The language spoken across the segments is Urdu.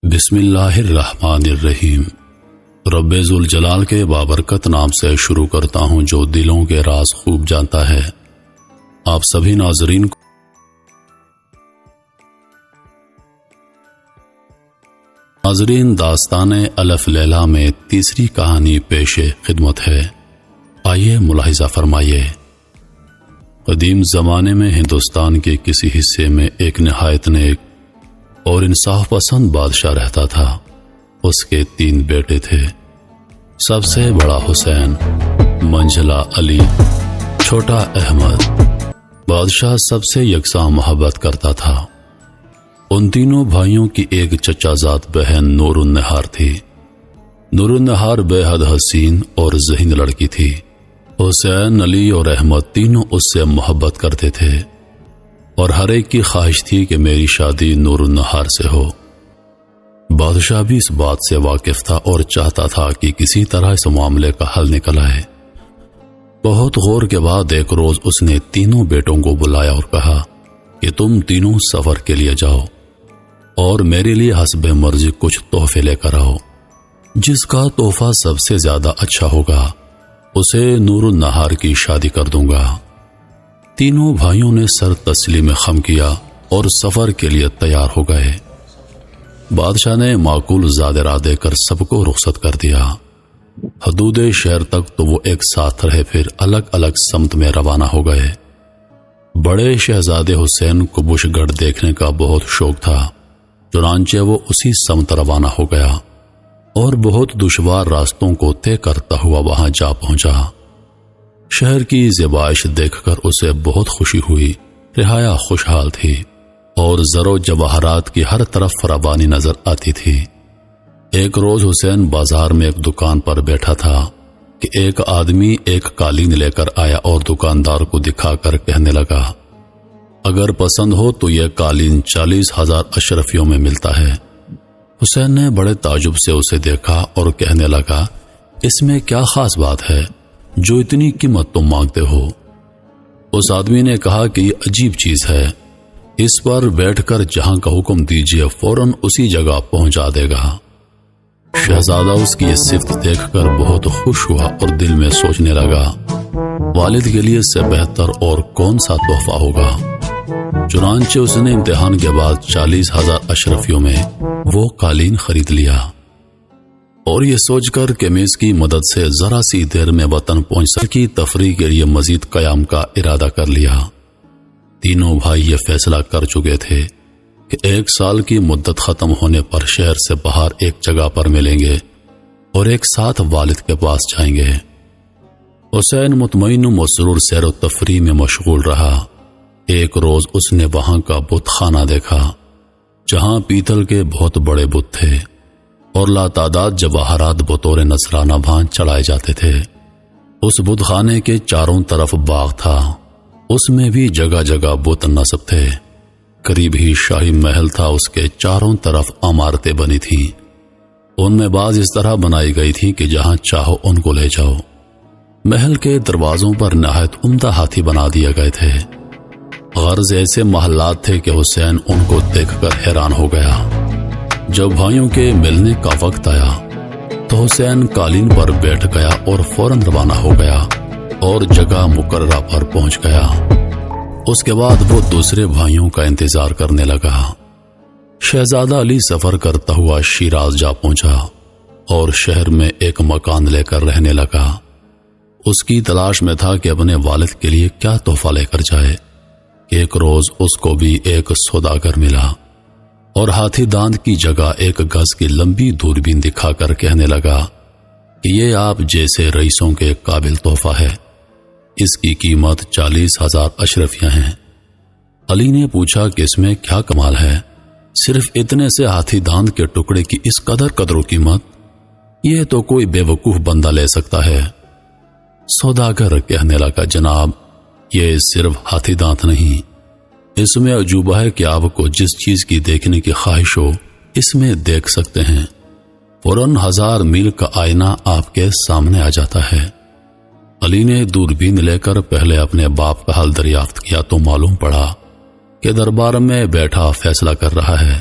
بسم اللہ الرحمن الرحیم۔ رب ذوالجلال کے بابرکت نام سے شروع کرتا ہوں جو دلوں کے راز خوب جانتا ہے۔ آپ سبھی ناظرین کو داستان الف لیلہ میں تیسری کہانی پیش خدمت ہے۔ آئیے ملاحظہ فرمائیے۔ قدیم زمانے میں ہندوستان کے کسی حصے میں ایک نہایت نیک اور انصاف پسند بادشاہ رہتا تھا۔ اس کے 3 بیٹے تھے۔ سب سے بڑا حسین، منجھلا علی، چھوٹا احمد۔ بادشاہ سب سے یکساں محبت کرتا تھا۔ ان تینوں بھائیوں کی ایک چچا زاد بہن نور النہار تھی۔ نور النہار بے حد حسین اور ذہین لڑکی تھی۔ حسین، علی اور احمد تینوں اس سے محبت کرتے تھے اور ہر ایک کی خواہش تھی کہ میری شادی نور النہار سے ہو۔ بادشاہ بھی اس بات سے واقف تھا اور چاہتا تھا کہ کسی طرح اس معاملے کا حل نکل آئے۔ بہت غور کے بعد ایک روز اس نے تینوں بیٹوں کو بلایا اور کہا کہ تم تینوں سفر کے لیے جاؤ اور میرے لیے حسب مرضی کچھ تحفے لے کر آؤ۔ جس کا تحفہ سب سے زیادہ اچھا ہوگا اسے نور النہار کی شادی کر دوں گا۔ تینوں بھائیوں نے سر تسلیم خم کیا اور سفر کے لیے تیار ہو گئے۔ بادشاہ نے معقول زادرہ دے کر سب کو رخصت کر دیا۔ حدود شہر تک تو وہ ایک ساتھ رہے، پھر الگ الگ سمت میں روانہ ہو گئے۔ بڑے شہزادے حسین کو بش گڑھ دیکھنے کا بہت شوق تھا، چنانچہ وہ اسی سمت روانہ ہو گیا اور بہت دشوار راستوں کو طے کرتا ہوا وہاں جا پہنچا۔ شہر کی زیبائش دیکھ کر اسے بہت خوشی ہوئی۔ رعایا خوشحال تھی اور زر و جواہرات کی ہر طرف فراوانی نظر آتی تھی۔ ایک روز حسین بازار میں ایک دکان پر بیٹھا تھا کہ ایک آدمی ایک قالین لے کر آیا اور دکاندار کو دکھا کر کہنے لگا، اگر پسند ہو تو یہ قالین 40,000 اشرفیوں میں ملتا ہے۔ حسین نے بڑے تعجب سے اسے دیکھا اور کہنے لگا، اس میں کیا خاص بات ہے جو اتنی قیمت تم مانگتے ہو؟ اس آدمی نے کہا کہ یہ عجیب چیز ہے، اس پر بیٹھ کر جہاں کا حکم دیجیے فوراً اسی جگہ پہنچا دے گا۔ شہزادہ اس کی یہ صفت دیکھ کر بہت خوش ہوا اور دل میں سوچنے لگا، والد کے لیے اس سے بہتر اور کون سا تحفہ ہوگا۔ چنانچہ اس نے امتحان کے بعد 40,000 اشرفیوں میں وہ قالین خرید لیا اور یہ سوچ کر کہ میں اس کی مدد سے ذرا سی دیر میں وطن پہنچ سکی تفریح کے لیے مزید قیام کا ارادہ کر لیا۔ تینوں بھائی یہ فیصلہ کر چکے تھے کہ 1 سال کی مدت ختم ہونے پر شہر سے باہر ایک جگہ پر ملیں گے اور ایک ساتھ والد کے پاس جائیں گے۔ حسین مطمئن و مسرور سیر و تفریح میں مشغول رہا۔ ایک روز اس نے وہاں کا بت خانہ دیکھا جہاں پیتل کے بہت بڑے بت تھے اور لاتعداد جواہرات بطور نذرانہ بھان چڑھائے جاتے تھے۔ اس بت خانے کے چاروں طرف باغ تھا، اس میں بھی جگہ جگہ بت نصب تھے۔ قریب ہی شاہی محل تھا، اس کے چاروں طرف عمارتیں بنی تھیں۔ ان میں بعض اس طرح بنائی گئی تھی کہ جہاں چاہو ان کو لے جاؤ۔ محل کے دروازوں پر نہایت عمدہ ہاتھی بنا دیے گئے تھے۔ غرض ایسے محلات تھے کہ حسین ان کو دیکھ کر حیران ہو گیا۔ جب بھائیوں کے ملنے کا وقت آیا تو حسین قالین پر بیٹھ گیا اور فوراً روانہ ہو گیا اور جگہ مقررہ پر پہنچ گیا۔ اس کے بعد وہ دوسرے بھائیوں کا انتظار کرنے لگا۔ شہزادہ علی سفر کرتا ہوا شیراز جا پہنچا اور شہر میں ایک مکان لے کر رہنے لگا۔ اس کی تلاش میں تھا کہ اپنے والد کے لیے کیا تحفہ لے کر جائے۔ ایک روز اس کو بھی ایک سوداگر ملا اور ہاتھی داند کی جگہ ایک گز کی لمبی دوربین دکھا کر کہنے لگا کہ یہ آپ جیسے رئیسوں کے قابل تحفہ ہے، اس کی قیمت 40,000 اشرفیاں ہیں۔ علی نے پوچھا کہ اس میں کیا کمال ہے، صرف اتنے سے ہاتھی داند کے ٹکڑے کی اس قدر و قیمت، یہ تو کوئی بے وقوف بندہ لے سکتا ہے۔ سوداگر کہنے لگا، جناب یہ صرف ہاتھی دانت نہیں، اس میں عجوبہ ہے کہ آپ کو جس چیز کی دیکھنے کی خواہش ہو اس میں دیکھ سکتے ہیں۔ فوراً 1000 میل کا آئینہ آپ کے سامنے آ جاتا ہے۔ علی نے دوربین لے کر پہلے اپنے باپ کا حال دریافت کیا تو معلوم پڑا کہ دربار میں بیٹھا فیصلہ کر رہا ہے۔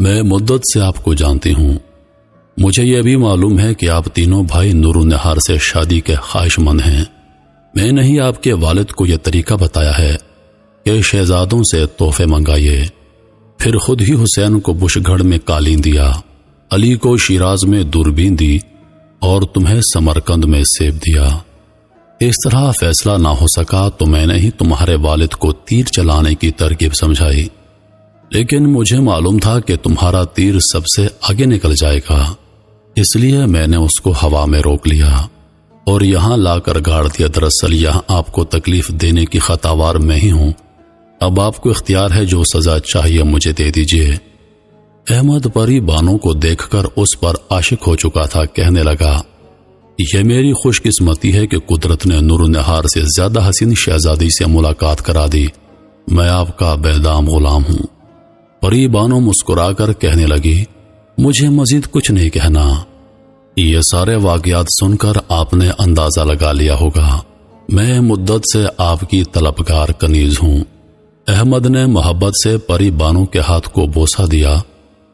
میں مدت سے آپ کو جانتی ہوں. مجھے یہ بھی معلوم ہے کہ آپ تینوں بھائی نور و نہار سے شادی کے خواہش مند ہیں. میں نے ہی آپ کے والد کو یہ طریقہ بتایا ہے کہ شہزادوں سے تحفے منگائیے. پھر خود ہی حسین کو بش گھڑ میں قالین دیا، علی کو شیراز میں دوربین دی اور تمہیں سمرقند میں سیب دیا. اس طرح فیصلہ نہ ہو سکا تو میں نے ہی تمہارے والد کو تیر چلانے کی ترکیب سمجھائی. لیکن مجھے معلوم تھا کہ تمہارا تیر سب سے آگے نکل جائے گا، اس لیے میں نے اس کو ہوا میں روک لیا اور یہاں لا کر گاڑ دیا. دراصل یہاں آپ کو تکلیف دینے کی خطاوار میں ہی ہوں. اب آپ کو اختیار ہے، جو سزا چاہیے مجھے دے دیجیے. احمد پری بانو کو دیکھ کر اس پر عاشق ہو چکا تھا. کہنے لگا، یہ میری خوش قسمتی ہے کہ قدرت نے نور و نہار سے زیادہ حسین شہزادی سے ملاقات کرا دی. میں آپ کا بےدام غلام ہوں. پری بانو مسکرا کر کہنے لگی، مجھے مزید کچھ نہیں کہنا. یہ سارے واقعات سن کر آپ نے اندازہ لگا لیا ہوگا میں مدت سے آپ کی طلبگار کنیز ہوں. احمد نے محبت سے پری بانو کے ہاتھ کو بوسہ دیا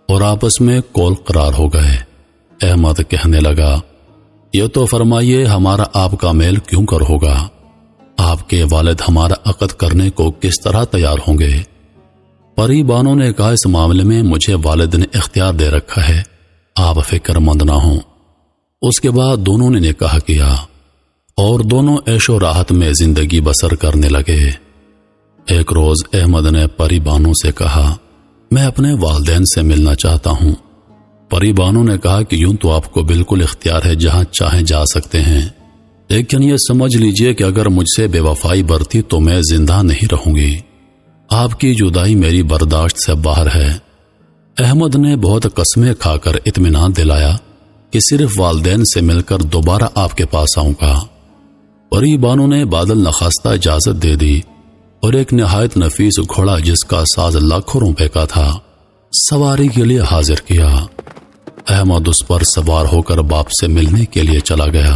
اور آپس میں کول قرار ہو گئے. احمد کہنے لگا، یہ تو فرمائیے ہمارا آپ کا میل کیوں کر ہوگا؟ آپ کے والد ہمارا عقد کرنے کو کس طرح تیار ہوں گے؟ پری بانو نے کہا، اس معاملے میں مجھے والد نے اختیار دے رکھا ہے، آپ فکر مند نہ ہوں. اس کے بعد دونوں نے نکاح کیا اور دونوں عیش و راحت میں زندگی بسر کرنے لگے. ایک روز احمد نے پری بانو سے کہا، میں اپنے والدین سے ملنا چاہتا ہوں. پری بانو نے کہا کہ یوں تو آپ کو بالکل اختیار ہے، جہاں چاہیں جا سکتے ہیں، لیکن یہ سمجھ لیجئے کہ اگر مجھ سے بے وفائی برتی تو میں زندہ نہیں رہوں گی. آپ کی جدائی میری برداشت سے باہر ہے. احمد نے بہت قسمیں کھا کر اطمینان دلایا کہ صرف والدین سے مل کر دوبارہ آپ کے پاس آؤں گا. پری بانو نے بادل نخواستہ اجازت دے دی اور ایک نہایت نفیس گھوڑا جس کا ساز لاکھوں روپے کا تھا سواری کے لیے حاضر کیا. احمد اس پر سوار ہو کر باپ سے ملنے کے لیے چلا گیا.